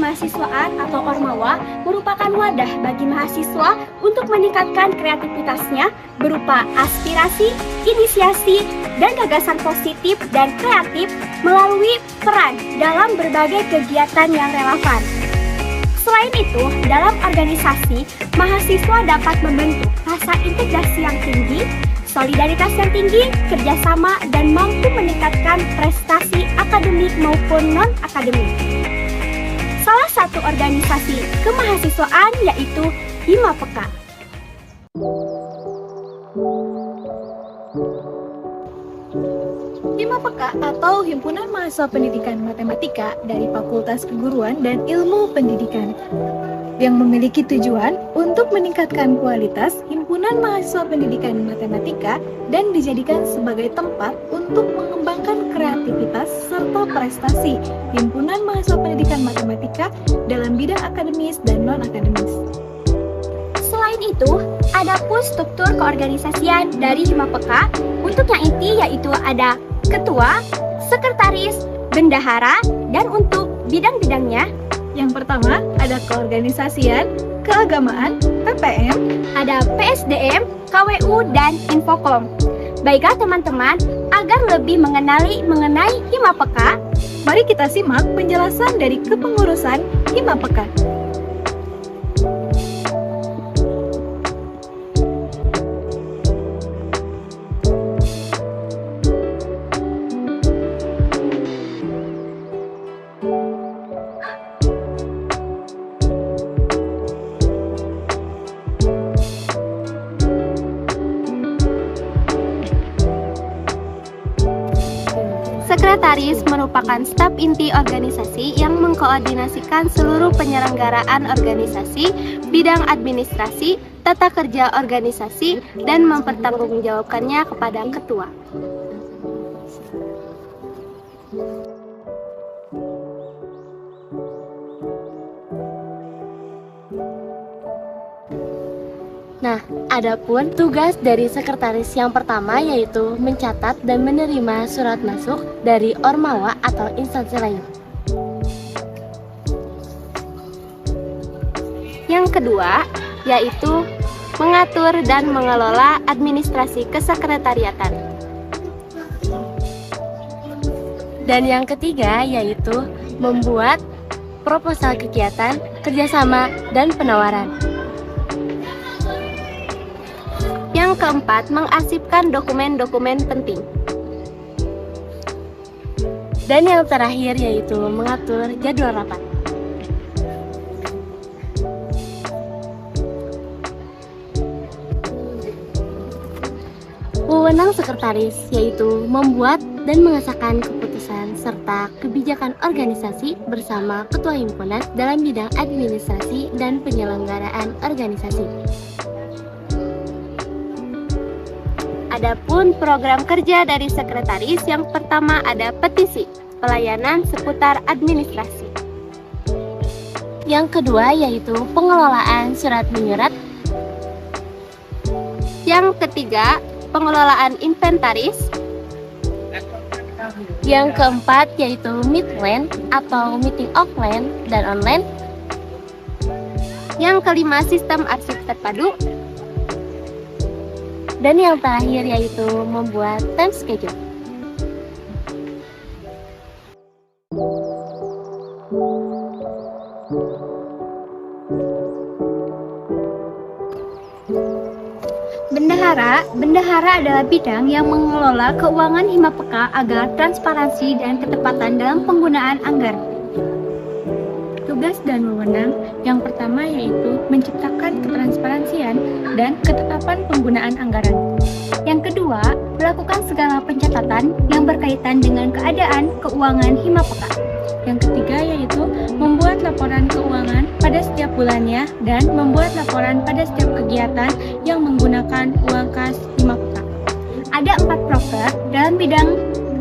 Kemahasiswaan atau Ormawa merupakan wadah bagi mahasiswa untuk meningkatkan kreativitasnya berupa aspirasi, inisiasi, dan gagasan positif dan kreatif melalui peran dalam berbagai kegiatan yang relevan. Selain itu, dalam organisasi, mahasiswa dapat membentuk rasa integrasi yang tinggi, solidaritas yang tinggi, kerjasama, dan mampu meningkatkan prestasi akademik maupun non-akademik. Salah satu organisasi kemahasiswaan yaitu Himapeka. Himapeka atau Himpunan Mahasiswa Pendidikan Matematika dari Fakultas Keguruan dan Ilmu Pendidikan yang memiliki tujuan untuk meningkatkan kualitas himpunan mahasiswa pendidikan matematika dan dijadikan sebagai tempat untuk mengembangkan kreativitas serta prestasi himpunan mahasiswa pendidikan matematika dalam bidang akademis dan non-akademis. Selain itu, ada pun struktur keorganisasian dari Himapeka. Untuk yang inti yaitu ada ketua, sekretaris, bendahara, dan untuk bidang-bidangnya. Yang pertama, ada keorganisasian, keagamaan, PPM, ada PSDM, KWU, dan Infokom. Baiklah teman-teman, agar lebih mengenai Himapeka, mari kita simak penjelasan dari kepengurusan Himapeka. Sekretaris merupakan staf inti organisasi yang mengkoordinasikan seluruh penyelenggaraan organisasi, bidang administrasi, tata kerja organisasi, dan mempertanggungjawabkannya kepada ketua. Nah, adapun tugas dari sekretaris yang pertama yaitu mencatat dan menerima surat masuk dari Ormawa atau instansi lain. Yang kedua yaitu mengatur dan mengelola administrasi kesekretariatan. Dan yang ketiga yaitu membuat proposal kegiatan, kerjasama, dan penawaran. Yang keempat, mengarsipkan dokumen-dokumen penting. Dan yang terakhir yaitu mengatur jadwal rapat. Wewenang sekretaris yaitu membuat dan mengesahkan keputusan serta kebijakan organisasi bersama ketua himpunan dalam bidang administrasi dan penyelenggaraan organisasi. Adapun program kerja dari sekretaris yang pertama ada petisi, pelayanan seputar administrasi. Yang kedua yaitu pengelolaan surat menyurat. Yang ketiga, pengelolaan inventaris. Yang keempat yaitu meetline atau meeting offline dan online. Yang kelima, sistem arsip terpadu. Dan yang terakhir yaitu membuat time schedule. Bendahara adalah bidang yang mengelola keuangan Himapeka agar transparansi dan ketepatan dalam penggunaan anggaran. Tugas dan wewenang yang pertama yaitu menciptakan ketransparansian dan ketetapan penggunaan anggaran. Yang kedua, melakukan segala pencatatan yang berkaitan dengan keadaan keuangan Himapeka. Yang ketiga yaitu membuat laporan keuangan pada setiap bulannya dan membuat laporan pada setiap kegiatan yang menggunakan uang kas Himapeka. Ada 4 proker dalam bidang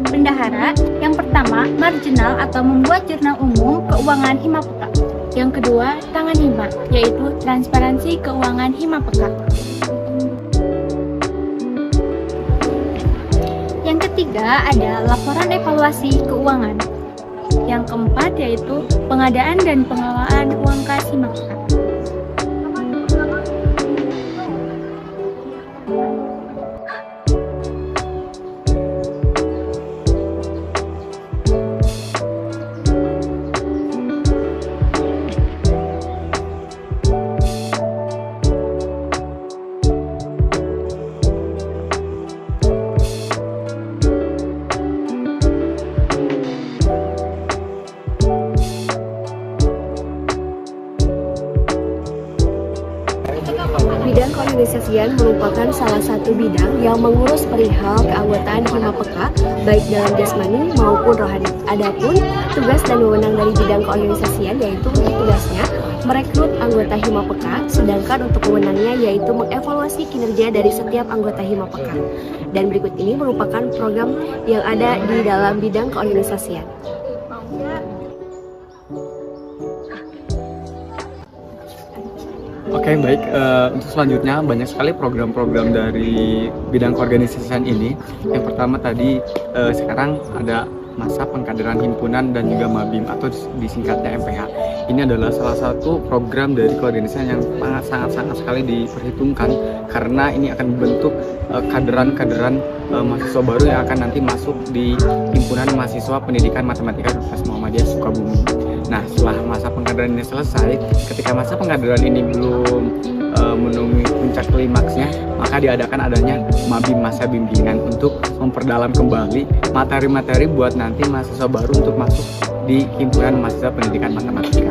bendahara. Yang pertama, marginal atau membuat jurnal umum keuangan Himapeka. Yang kedua, tangan hima, yaitu transparansi keuangan Himapeka. Yang ketiga ada laporan evaluasi keuangan. Yang keempat yaitu pengadaan dan pengelolaan uang kas Himapeka. Bidang keorganisasian merupakan salah satu bidang yang mengurus perihal keanggotaan Himapeka, baik dalam jasmani maupun rohani. Adapun tugas dan wewenang dari bidang keorganisasian yaitu untuk tugasnya merekrut anggota Himapeka, sedangkan untuk wewenangnya yaitu mengevaluasi kinerja dari setiap anggota Himapeka. Dan berikut ini merupakan program yang ada di dalam bidang keorganisasian. Oke, baik. Untuk selanjutnya banyak sekali program-program dari bidang keorganisasian ini. Yang pertama tadi sekarang ada masa pengkaderan himpunan dan juga Mabim atau disingkatnya MPH. Ini adalah salah satu program dari keorganisasian yang sangat-sangat sekali diperhitungkan karena ini akan membentuk kaderan-kaderan mahasiswa baru yang akan nanti masuk di Himpunan Mahasiswa Pendidikan Matematika Universitas Muhammadiyah Sukabumi. Nah, setelah masa pengkaderan ini selesai, ketika masa pengkaderan ini belum menemui puncak klimaksnya, maka diadakan adanya Mabim, masa bimbingan untuk memperdalam kembali materi-materi buat nanti mahasiswa baru untuk masuk di Himpunan Mahasiswa Pendidikan Matematika.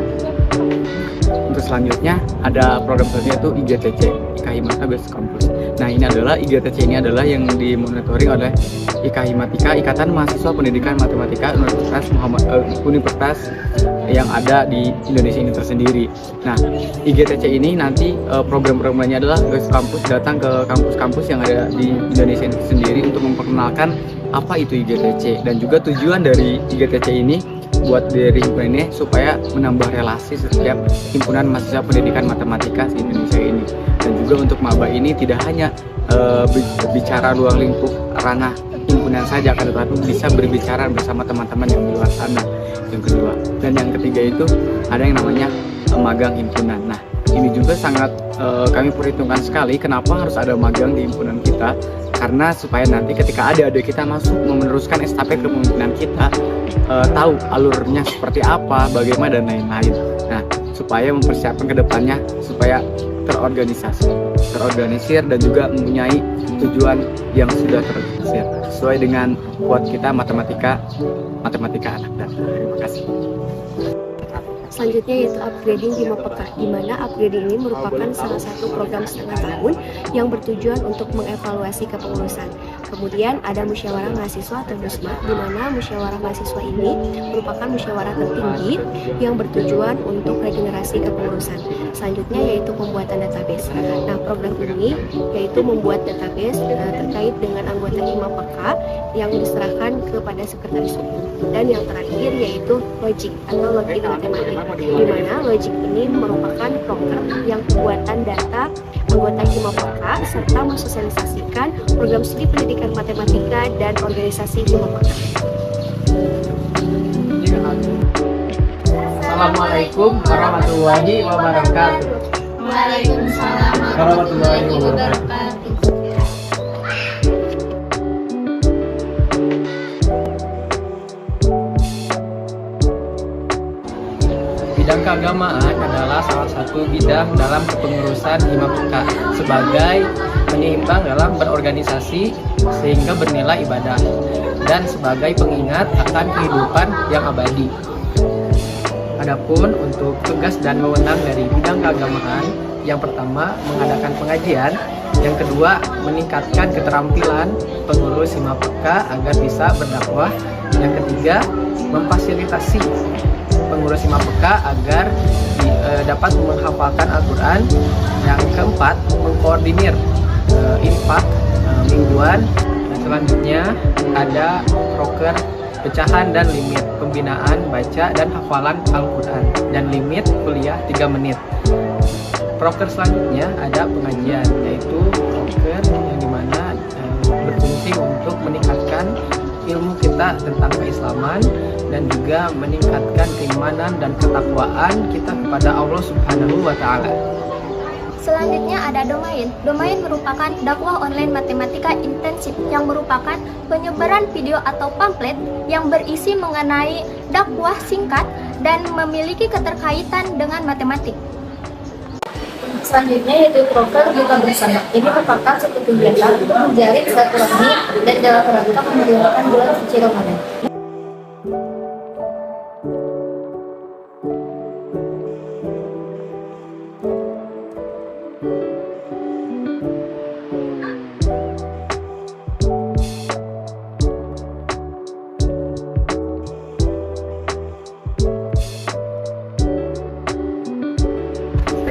Untuk selanjutnya ada program selanjutnya itu IGTC, IKA Himatika Best Campus. Nah, ini adalah IGTC ini adalah yang dimonitoring oleh IKA Himatika, Ikatan Mahasiswa Pendidikan Matematika Universitas yang ada di Indonesia ini tersendiri. Nah, IGTC ini nanti program-programnya adalah Best Campus datang ke kampus-kampus yang ada di Indonesia ini sendiri untuk memperkenalkan apa itu IGTC dan juga tujuan dari IGTC ini buat dari himpunan ini supaya menambah relasi setiap himpunan mahasiswa pendidikan matematika di Indonesia ini. Dan juga untuk maba ini tidak hanya berbicara luar lingkup ranah himpunan saja, akan tetapi bisa berbicara bersama teman-teman yang di luar sana. Yang kedua, dan yang ketiga itu ada yang namanya magang himpunan. Nah, ini juga sangat kami perhitungkan sekali kenapa harus ada magang di himpunan kita, karena supaya nanti ketika adik-adik kita masuk meneruskan estafet kepemimpinan kita tahu alurnya seperti apa, bagaimana dan lain-lain. Nah, supaya mempersiapkan kedepannya supaya terorganisir dan juga mempunyai tujuan yang sudah terorganisir sesuai dengan quote kita matematika anak dan. Terima kasih. Selanjutnya yaitu upgrading Himapeka, di mana upgrading ini merupakan salah satu program setengah tahun yang bertujuan untuk mengevaluasi kepengurusan. Kemudian ada musyawarah mahasiswa atau MUSMA, di mana musyawarah mahasiswa ini merupakan musyawarah tertinggi yang bertujuan untuk regenerasi kepengurusan. Selanjutnya yaitu pembuatan database. Nah, program ini yaitu membuat database terkait dengan anggota Himapeka yang diserahkan kepada sekretaris umum. Dan yang terakhir yaitu logik atau login matematik, di mana logik ini merupakan program yang pembuatan data anggota Himapeka serta mensosialisasikan program studi pendidikan matematika dan organisasi Himapeka. Assalamualaikum warahmatullahi wabarakatuh. Waalaikumsalam warahmatullahi wabarakatuh. Bidang keagamaan adalah salah satu bidang dalam kepengurusan Himapeka sebagai penyeimbang dalam berorganisasi sehingga bernilai ibadah dan sebagai pengingat akan kehidupan yang abadi. Adapun untuk tugas dan wewenang dari bidang keagamaan, yang pertama mengadakan pengajian, yang kedua meningkatkan keterampilan pengurus Himapeka agar bisa berdakwah, yang ketiga memfasilitasi pengurus Himapeka agar dapat menghafalkan Al-Quran, yang keempat mengkoordinir infak mingguan, dan selanjutnya ada proker pecahan dan limit pembinaan baca dan hafalan Al-Quran dan limit kuliah 3 menit. Proker selanjutnya ada pengajian, yaitu proker yang dimana berfungsi untuk meningkatkan ilmu kita tentang keislaman dan juga meningkatkan keimanan dan ketakwaan kita kepada Allah Subhanahu wa Ta'ala. Selanjutnya ada domain. Domain merupakan dakwah online matematika intensif yang merupakan penyebaran video atau pamflet yang berisi mengenai dakwah singkat dan memiliki keterkaitan dengan matematik. Selanjutnya yaitu profil buka bersama. Ini merupakan suatu kegiatan untuk menjalin silaturahmi dan dalam rangka menjalankan bulan suci Ramadan.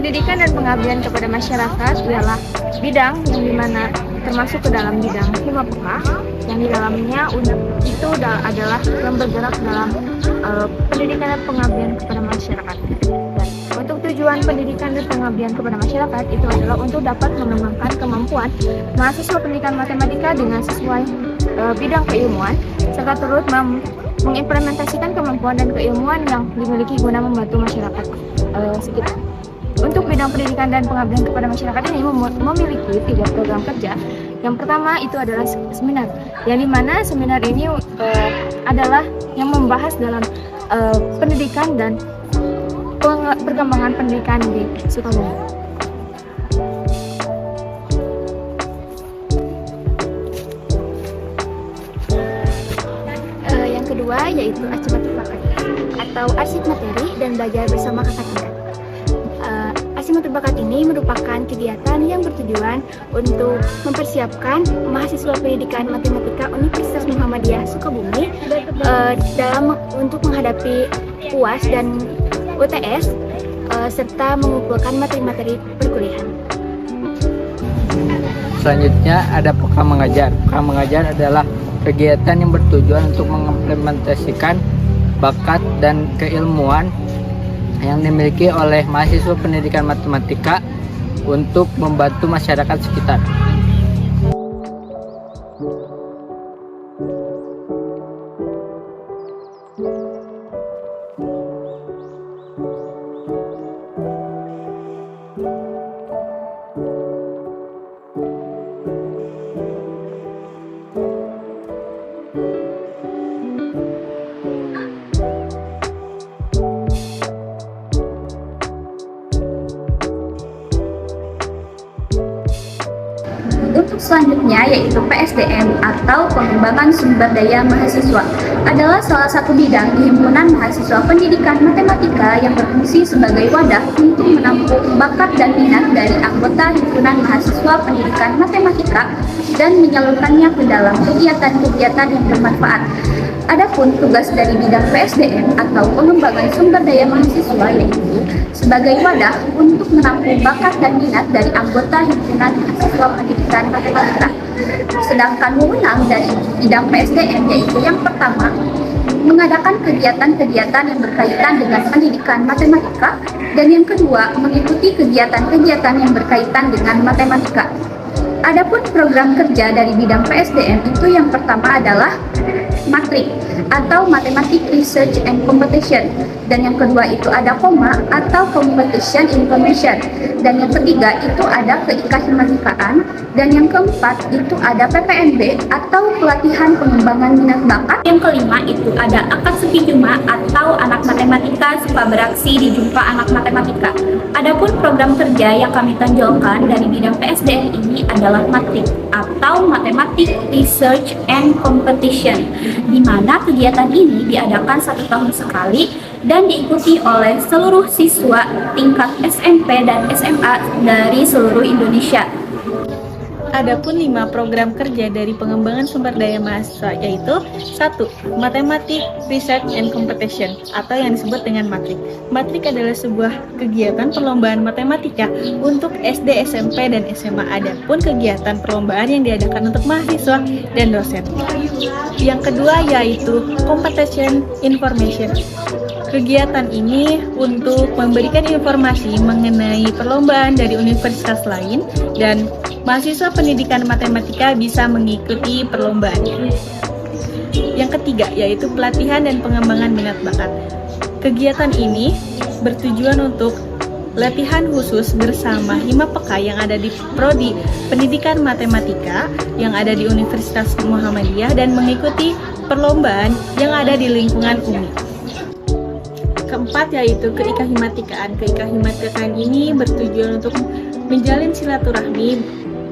Pendidikan dan pengabdian kepada masyarakat ialah bidang yang dimana termasuk ke dalam bidang himapeka yang di dalamnya itu adalah yang bergerak dalam pendidikan dan pengabdian kepada masyarakat. Dan untuk tujuan pendidikan dan pengabdian kepada masyarakat itu adalah untuk dapat mengembangkan kemampuan mahasiswa pendidikan matematika dengan sesuai bidang keilmuan serta turut mengimplementasikan kemampuan dan keilmuan yang dimiliki guna membantu masyarakat sekitar. Untuk bidang pendidikan dan pengabdian kepada masyarakat ini memiliki 3 program kerja. Yang pertama itu adalah seminar, yang dimana seminar ini adalah yang membahas dalam pendidikan dan perkembangan pendidikan di Sukabumi. Yang kedua yaitu arsip bakat atau arsip materi dan belajar bersama kakak tingkat. Arsip bakat ini merupakan kegiatan yang bertujuan untuk mempersiapkan mahasiswa pendidikan matematika Universitas Muhammadiyah Sukabumi untuk menghadapi UAS dan UTS serta mengumpulkan materi-materi perkuliahan. Selanjutnya ada pekan mengajar. Pekan mengajar adalah kegiatan yang bertujuan untuk mengimplementasikan bakat dan keilmuan yang dimiliki oleh mahasiswa pendidikan matematika untuk membantu masyarakat sekitar. Untuk selanjutnya yaitu PSDM atau pengembangan sumber daya mahasiswa adalah salah satu bidang di himpunan mahasiswa pendidikan matematika yang berfungsi sebagai wadah untuk menampung bakat dan minat dari anggota himpunan mahasiswa pendidikan matematika dan menyalurkannya ke dalam kegiatan-kegiatan yang bermanfaat. Adapun tugas dari bidang PSDM atau pengembangan sumber daya mahasiswa yaitu sebagai wadah untuk menampung bakat dan minat dari anggota himpunan mahasiswa pendidikan matematika. Sedangkan wewenang dari bidang PSDM yaitu yang pertama, mengadakan kegiatan-kegiatan yang berkaitan dengan pendidikan matematika, dan yang kedua, mengikuti kegiatan-kegiatan yang berkaitan dengan matematika. Adapun program kerja dari bidang PSDM itu yang pertama adalah matrik atau Mathematics Research and Competition, dan yang kedua itu ada koma atau Competition Information, dan yang ketiga itu ada keikahimatikaan, dan yang keempat itu ada PPNB atau pelatihan pengembangan minat bakat. Yang kelima itu ada akad sepi juma atau anak matematika suka beraksi di jumpa anak matematika. Adapun program kerja yang kami tonjolkan dari bidang PSDM ini adalah matrik atau Mathematics Research and Competition, di mana kegiatan ini diadakan 1 tahun sekali dan diikuti oleh seluruh siswa tingkat SMP dan SMA dari seluruh Indonesia. Adapun 5 program kerja dari pengembangan sumber daya mahasiswa yaitu 1. Mathematics Research and Competition atau yang disebut dengan matrik. Matrik adalah sebuah kegiatan perlombaan matematika untuk SD, SMP, dan SMA. Adapun kegiatan perlombaan yang diadakan untuk mahasiswa dan dosen. Yang kedua yaitu Competition Information. Kegiatan ini untuk memberikan informasi mengenai perlombaan dari universitas lain dan mahasiswa pendidikan matematika bisa mengikuti perlombaannya. Yang ketiga, yaitu pelatihan dan pengembangan minat bakat. Kegiatan ini bertujuan untuk latihan khusus bersama Himapeka yang ada di Prodi Pendidikan Matematika yang ada di Universitas Muhammadiyah dan mengikuti perlombaan yang ada di lingkungan UMI. Keempat, yaitu keikahimatikaan. Keikahimatikaan ini bertujuan untuk menjalin silaturahmi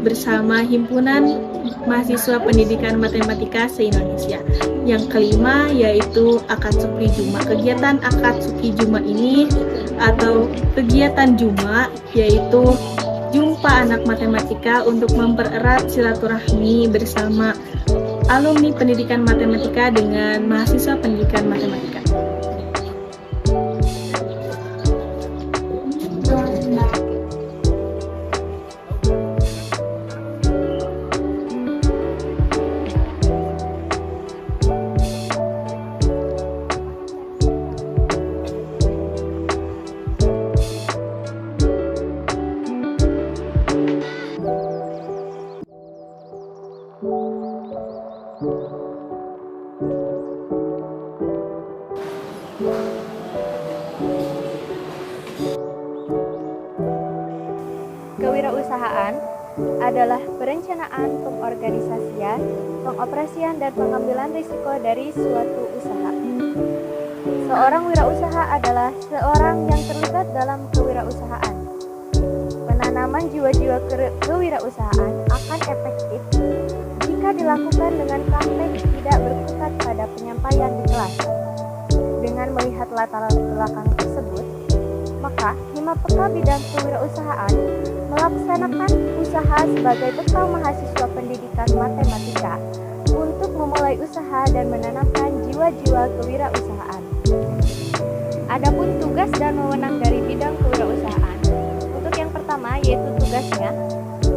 bersama Himpunan Mahasiswa Pendidikan Matematika se-Indonesia. Yang kelima, yaitu Akatsuki Juma. Kegiatan Akatsuki Juma ini atau kegiatan Juma yaitu jumpa anak matematika untuk mempererat silaturahmi bersama alumni pendidikan matematika dengan mahasiswa pendidikan matematika. Kewirausahaan adalah perencanaan, pengorganisasian, pengoperasian, dan pengambilan risiko dari suatu usaha. Seorang wirausaha adalah seorang yang terlibat dalam kewirausahaan. Penanaman jiwa-jiwa kewirausahaan akan efektif jika dilakukan dengan praktek tidak berkutat pada penyampaian di kelas. Dengan melihat latar belakang tersebut, maka Himapeka bidang kewirausahaan melaksanakan usaha sebagai bekal mahasiswa pendidikan matematika untuk memulai usaha dan menanamkan jiwa-jiwa kewirausahaan. Adapun tugas dan wewenang dari bidang kewirausahaan, untuk yang pertama yaitu tugasnya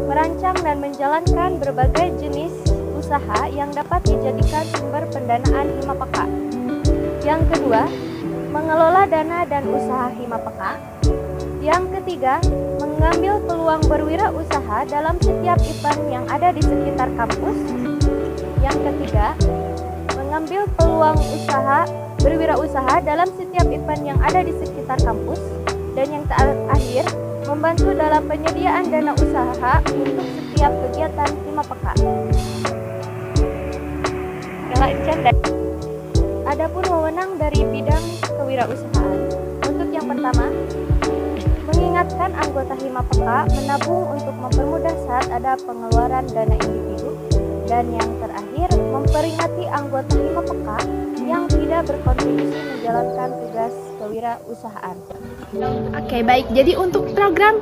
merancang dan menjalankan berbagai jenis usaha yang dapat dijadikan sumber pendanaan Himapeka. Yang kedua, mengelola dana dan usaha Himapeka. Yang ketiga, mengambil peluang berwirausaha dalam setiap event yang ada di sekitar kampus. Yang ketiga, mengambil peluang berwirausaha dalam setiap event yang ada di sekitar kampus. Dan yang terakhir, membantu dalam penyediaan dana usaha untuk setiap kegiatan Himapeka. Adapun wewenang dari bidang kewirausahaan. Untuk yang pertama, mengingatkan anggota Himapeka menabung untuk mempermudah saat ada pengeluaran dana individu. Dan yang terakhir, memperingati anggota Himapeka yang tidak berkontribusi menjalankan tugas kewirausahaan. Oke, baik. Jadi untuk program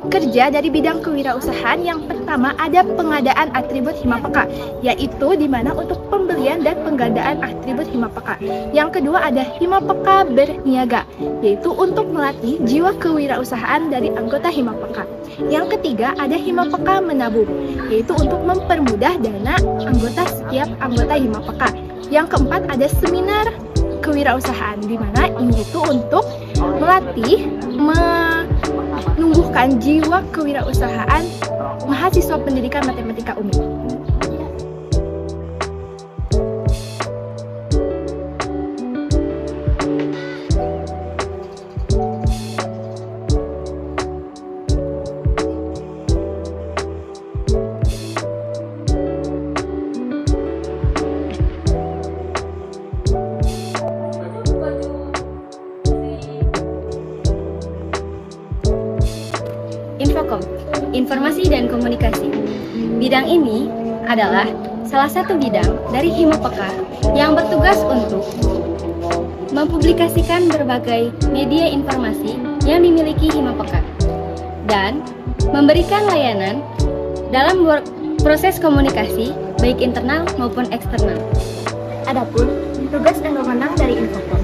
kerja dari bidang kewirausahaan yang pertama ada pengadaan atribut Himapeka, yaitu di mana untuk pembelian dan pengadaan atribut Himapeka. Yang kedua ada Himapeka berniaga, yaitu untuk melatih jiwa kewirausahaan dari anggota Himapeka. Yang ketiga ada Himapeka menabung, yaitu untuk mempermudah dana setiap anggota Himapeka. Yang keempat ada seminar kewirausahaan, di mana ini itu untuk melatih menumbuhkan jiwa kewirausahaan mahasiswa pendidikan matematika UMI. Infokom, Informasi dan Komunikasi. Bidang ini adalah salah satu bidang dari Himapeka yang bertugas untuk mempublikasikan berbagai media informasi yang dimiliki Himapeka dan memberikan layanan dalam proses komunikasi baik internal maupun eksternal. Adapun tugas dan wewenang dari Infokom.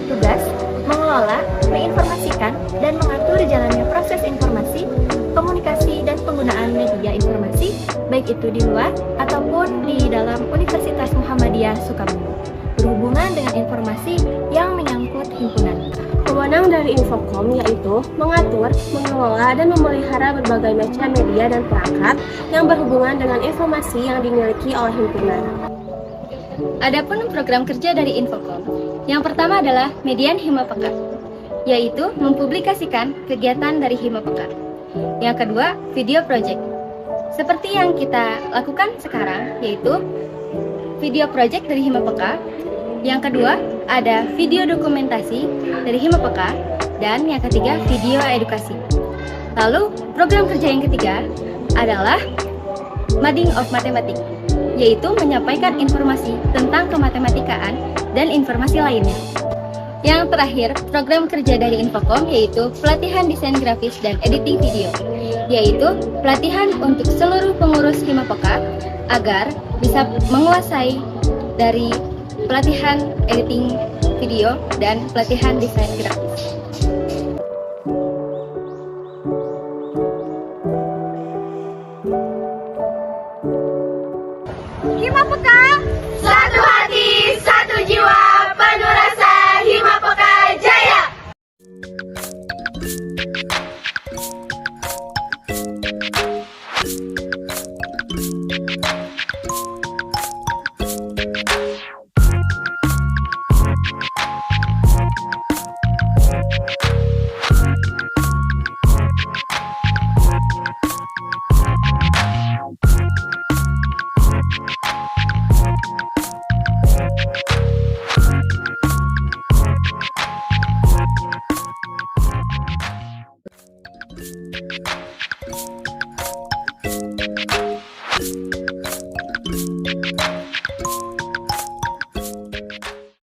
Tugas mengelola, menginformasikan, dan mengatur jalannya proses informasi, komunikasi, dan penggunaan media informasi, baik itu di luar ataupun di dalam Universitas Muhammadiyah Sukabumi, berhubungan dengan informasi yang menyangkut himpunan. Wewenang dari Infokom yaitu mengatur, mengelola, dan memelihara berbagai macam media dan perangkat yang berhubungan dengan informasi yang dimiliki oleh himpunan. Adapun program kerja dari Infocom, yang pertama adalah Median Himapeka, yaitu mempublikasikan kegiatan dari Himapeka. Yang kedua, Video Project. Seperti yang kita lakukan sekarang, yaitu Video Project dari Himapeka. Yang kedua, ada video dokumentasi dari Himapeka. Dan yang ketiga, video edukasi. Lalu, program kerja yang ketiga adalah Mading of Mathematics, yaitu menyampaikan informasi tentang kematematikaan dan informasi lainnya. Yang terakhir, program kerja dari Infocom yaitu pelatihan desain grafis dan editing video, yaitu pelatihan untuk seluruh pengurus Himapeka agar bisa menguasai dari pelatihan editing video dan pelatihan desain grafis. Himapeka, satu hati, satu jiwa.